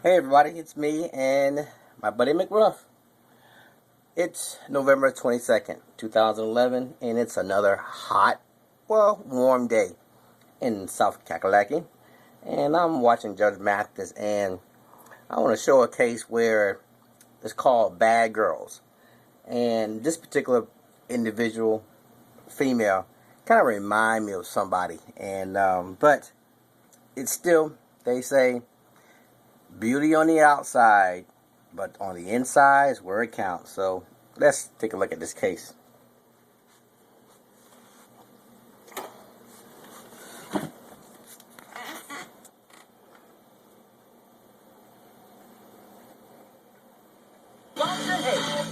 Hey everybody, it's me and my buddy Mcruff. It's November 22nd, 2011, and it's another hot, warm day in South Kakalaki. And I'm watching Judge Mathis, and I want to show a case where it's called Bad Girls. And this particular individual, female, kind of remind me of somebody. And but it's still, they say, beauty on the outside, but on the inside is where it counts. So let's take a look at this case.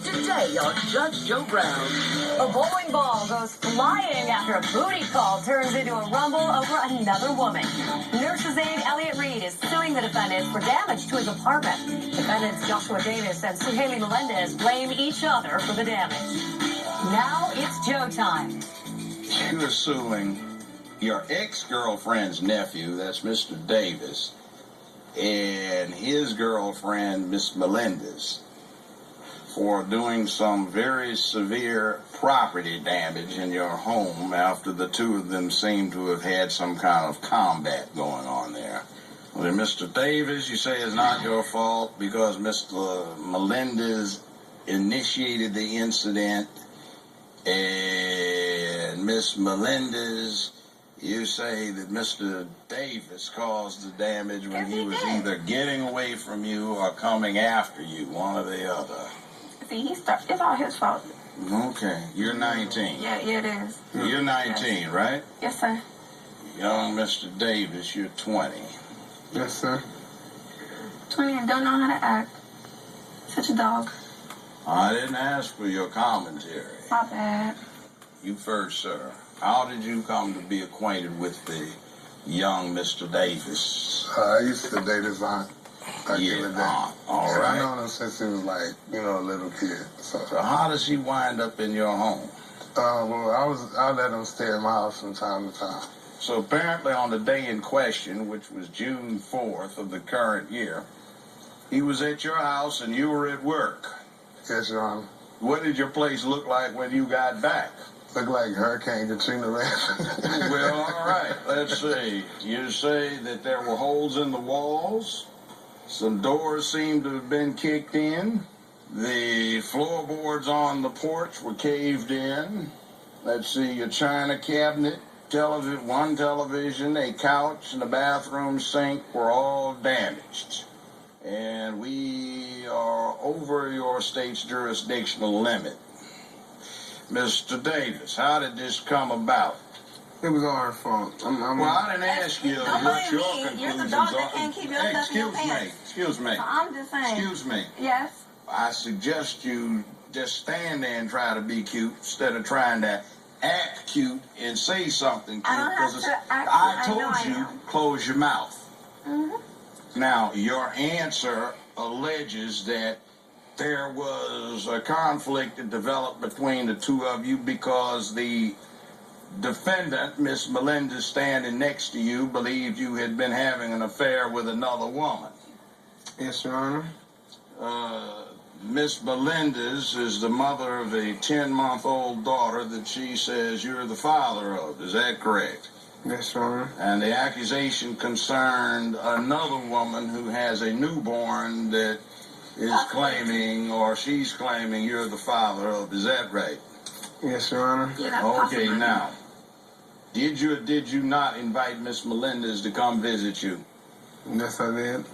Today on Judge Joe Brown. A bowling ball goes flying after a booty call turns into a rumble over another woman. Nurse's aide Elliot Reed is suing the defendants for damage to his apartment. Defendants Joshua Davis and Sugeily Melendez blame each other for the damage. Now it's Joe time. You're suing your ex-girlfriend's nephew, that's Mr. Davis, and his girlfriend, Miss Melendez, for doing some very severe property damage in your home after the two of them seem to have had some kind of combat going on there. Well, Mr. Davis, you say it's not your fault because Mr. Melendez initiated the incident, and Miss Melendez, you say that Mr. Davis caused the damage when he was either getting away from you or coming after you, one or the other. See, it's all his fault. Okay. You're 19. Yeah, it is. You're 19, yes. Right? Yes, sir. Young Mr. Davis, you're 20. Yes, sir. 20 and don't know how to act. Such a dog. I didn't ask for your commentary. My bad. You first, sir. How did you come to be acquainted with the young Mr. Davis? I used to date his aunt. All right. I known him since he was like, a little kid. So how does he wind up in your home? I let him stay at my house from time to time. So apparently on the day in question, which was June 4th of the current year, he was at your house and you were at work. Yes, Your Honor. What did your place look like when you got back? Looked like Hurricane Katrina ran. Well, all right. Let's see. You say that there were holes in the walls. Some doors seemed to have been kicked in. The floorboards on the porch were caved in. Let's see, a china cabinet, one television, a couch, and a bathroom sink were all damaged. And we are over your state's jurisdictional limit. Mr. Davis, how did this come about? It was all her fault. I didn't ask you what your conclusions You're the dog that are. can't keep your stuff in your pants. Excuse me. I'm just saying. Excuse me. Yes. I suggest you just stand there and try to be cute instead of trying to act cute and say something cute. I don't have to act I cute. told you, close your mouth. Mm-hmm. Now, your answer alleges that there was a conflict that developed between the two of you because the defendant, Miss Melendez, standing next to you, believed you had been having an affair with another woman. Yes, Your Honor. Miss Melendez is the mother of a 10-month-old daughter that she says you're the father of. Is that correct? Yes, Your Honor. And the accusation concerned another woman who has a newborn that is claiming, or she's claiming, you're the father of. Is that right? Yes, Your Honor. Okay, now, did you or did you not invite Miss Melendez to come visit you? Yes, I did.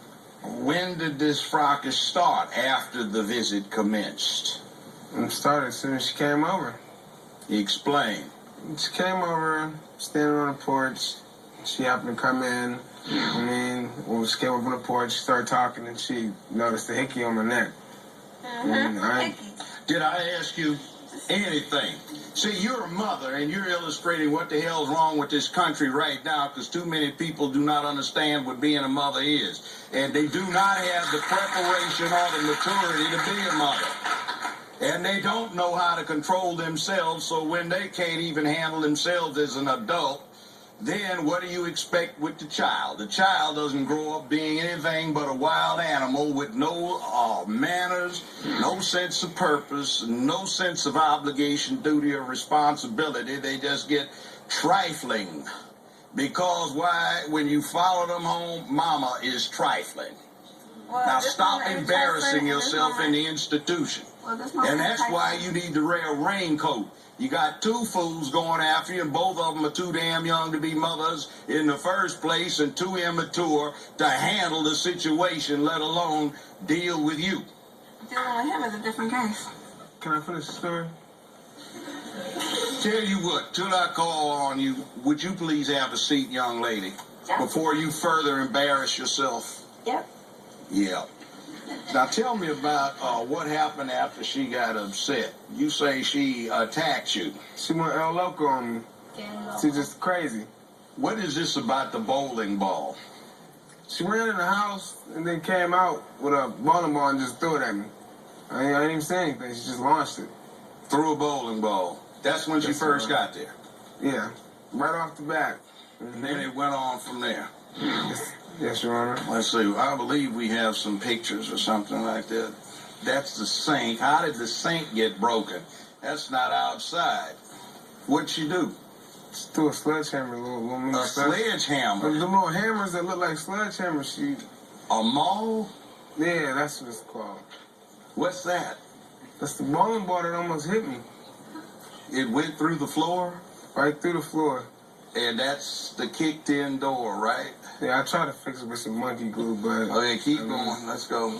When did this fracas start after the visit commenced? It started as soon as she came over. Explain. She came over, standing on the porch. She happened to come in. When she came up on the porch, she started talking, and she noticed the hickey on my neck. Did I ask you anything? See, you're a mother, and you're illustrating what the hell's wrong with this country right now, because too many people do not understand what being a mother is. And they do not have the preparation or the maturity to be a mother. And they don't know how to control themselves, so when they can't even handle themselves as an adult, Then what do you expect with the child? The child doesn't grow up being anything but a wild animal with no manners, no sense of purpose, no sense of obligation, duty, or responsibility. They just get trifling. Because why? When you follow them home, mama is trifling. Well, Now this stop moment is embarrassing trifling, yourself this in moment- the institution. Well, this moment And is that's why trifling. you need to wear a raincoat. You got two fools going after you, and both of them are too damn young to be mothers in the first place, and too immature to handle the situation, let alone deal with you. Dealing with him is a different case. Can I finish the story? Tell you what, till I call on you, would you please have a seat, young lady, Yeah. before you further embarrass yourself? Yep. Yeah. Now tell me about what happened after she got upset. You say she attacked you. She went El Loco on me. She's just crazy. What is this about the bowling ball? She ran in the house and then came out with a bowling ball and just threw it at me. I didn't even say anything. She just launched it. Threw a bowling ball. That's when she That's first right. got there. Yeah, right off the bat. And then it went on from there. Yes, Your Honor. Let's see. I believe we have some pictures or something like that. That's the sink. How did the sink get broken? That's not outside. What'd she do? Just threw a sledgehammer, little mini A sledge- The sledgehammer. little hammers that look like sledgehammers. A maul? Yeah, that's what it's called. What's that? That's the bowling ball that almost hit me It went through the floor, right through the floor. and that's the kicked-in door, right? Yeah, I tried to fix it with some monkey glue, but Okay, keep going. Let's go.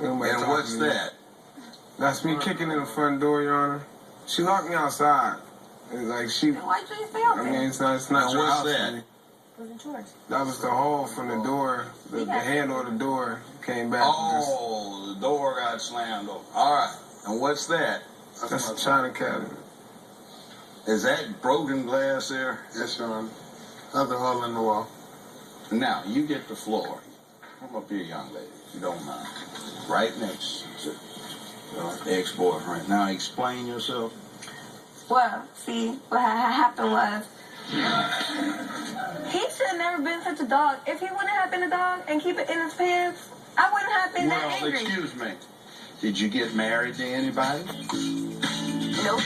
nobody And talked what's to me. that? That's me kicking in the front door, Your Honor. She locked me outside. It's like she. Then why'd you stay out I there? mean, it's not Now, your what's house that? for me. Wasn't yours. That was the hole from the door. The handle of the door came back. Oh, the door got slammed open. All right. And what's that? That's a China cabinet. Is that broken glass there? Yes, Your Honor. Another hole in the wall. Now, you get the floor. Come up here, young lady, if you don't mind. Right next to the ex-boyfriend. Now, explain yourself. Well, see, what had happened was he should have never been such a dog. If he wouldn't have been a dog and keep it in his pants, I wouldn't have been that Well, angry. excuse me. Did you get married to anybody? Nope.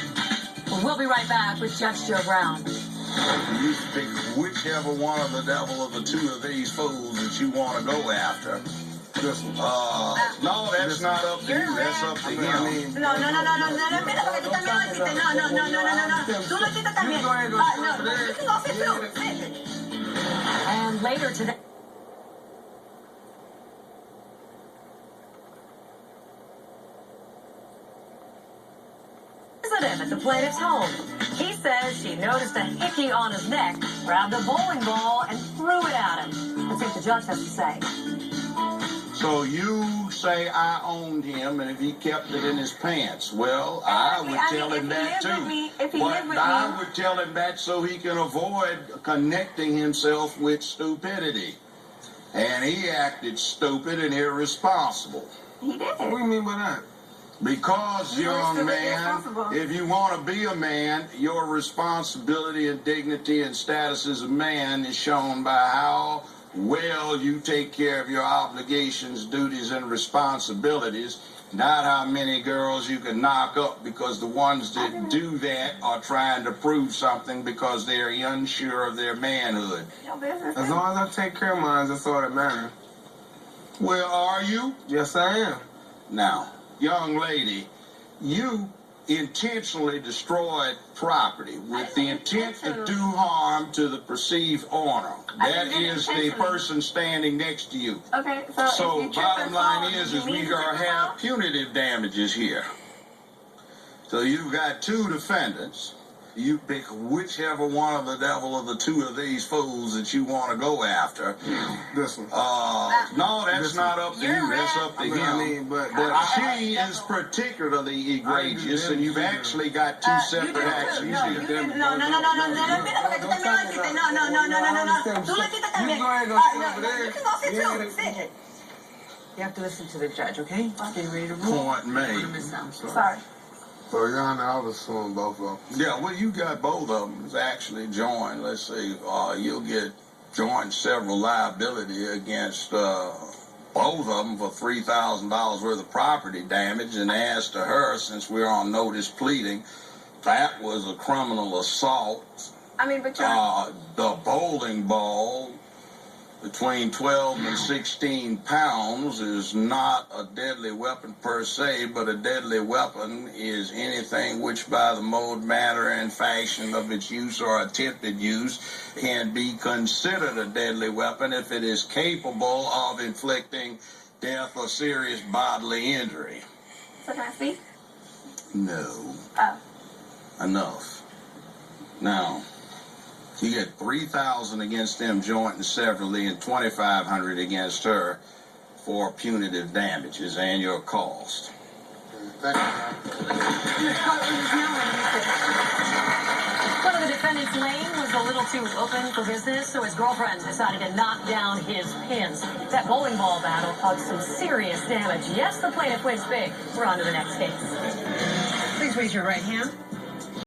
We'll be right back with Judge Joe Brown. You pick whichever one of the devil of the two of these fools that you want to go after. This one. No, that's not up to you. That's up to I him. mean, No, espera, porque tú también lo hiciste. No. Tú lo hiciste también. You go ahead and go No, sit you can go sit too. Sit. And later today. Visited at the plaintiff's home. He says she noticed a hickey on his neck, grabbed a bowling ball, and threw it at him. Let's see what the judge has to say. So you say I owned him, and if he kept it in his pants, well, I would tell him that too. But I would tell him that so he can avoid connecting himself with stupidity. And he acted stupid and irresponsible. He did. what do you mean by that? Because, You young understood man, irresponsible. if you want to be a man, your responsibility and dignity and status as a man is shown by how well you take care of your obligations, duties, and responsibilities, not how many girls you can knock up, because the ones that do that are trying to prove something because they're unsure of their manhood. Your business. As long as I take care of mine, that's all that matters. Well, are you? Yes, I am. Now, young lady, you intentionally destroyed property with the intent to do harm to the perceived owner. I That didn't is the intentionally. person standing next to you. Okay, so So, if you trip bottom and line fall, is you we mean to gonna trip and have fall? punitive damages here. So you've got two defendants. You pick whichever one of the devil of the two of these fools that you want to go after. This one. No, that's Listen, not up to you. That's up to I him. mean, but But she is particularly egregious, and you've actually got two separate actions No, you here. did. No, espera, porque tú también lo hiciste. No. Tú lo hiciste también. You go ahead and go Ah, sit no, over no, there. you can go sit Yeah, too. Sit. You have to listen to the judge, okay? Get ready to rule. Point made. Miss Sam. Sorry. Well, Your Honor, I was suing both of them. Yeah, well, you got both of them. It's actually joined. Let's see, you'll get joint several liability against both of them for $3,000 worth of property damage. And as to her, since we're on notice pleading, that was a criminal assault. I mean, but The bowling ball between 12 and 16 pounds is not a deadly weapon per se, but a deadly weapon is anything which by the mode, manner, and fashion of its use or attempted use can be considered a deadly weapon if it is capable of inflicting death or serious bodily injury. So can I speak? No. Oh. Enough. Now, you get $3,000 against them joint and severally and $2,500 against her for punitive damages and your cost. Thank you, One of the defendant's lane was a little too open for business, so his girlfriend decided to knock down his pins. That bowling ball battle caused some serious damage. Yes, the plaintiff wins big. We're on to the next case. Please raise your right hand.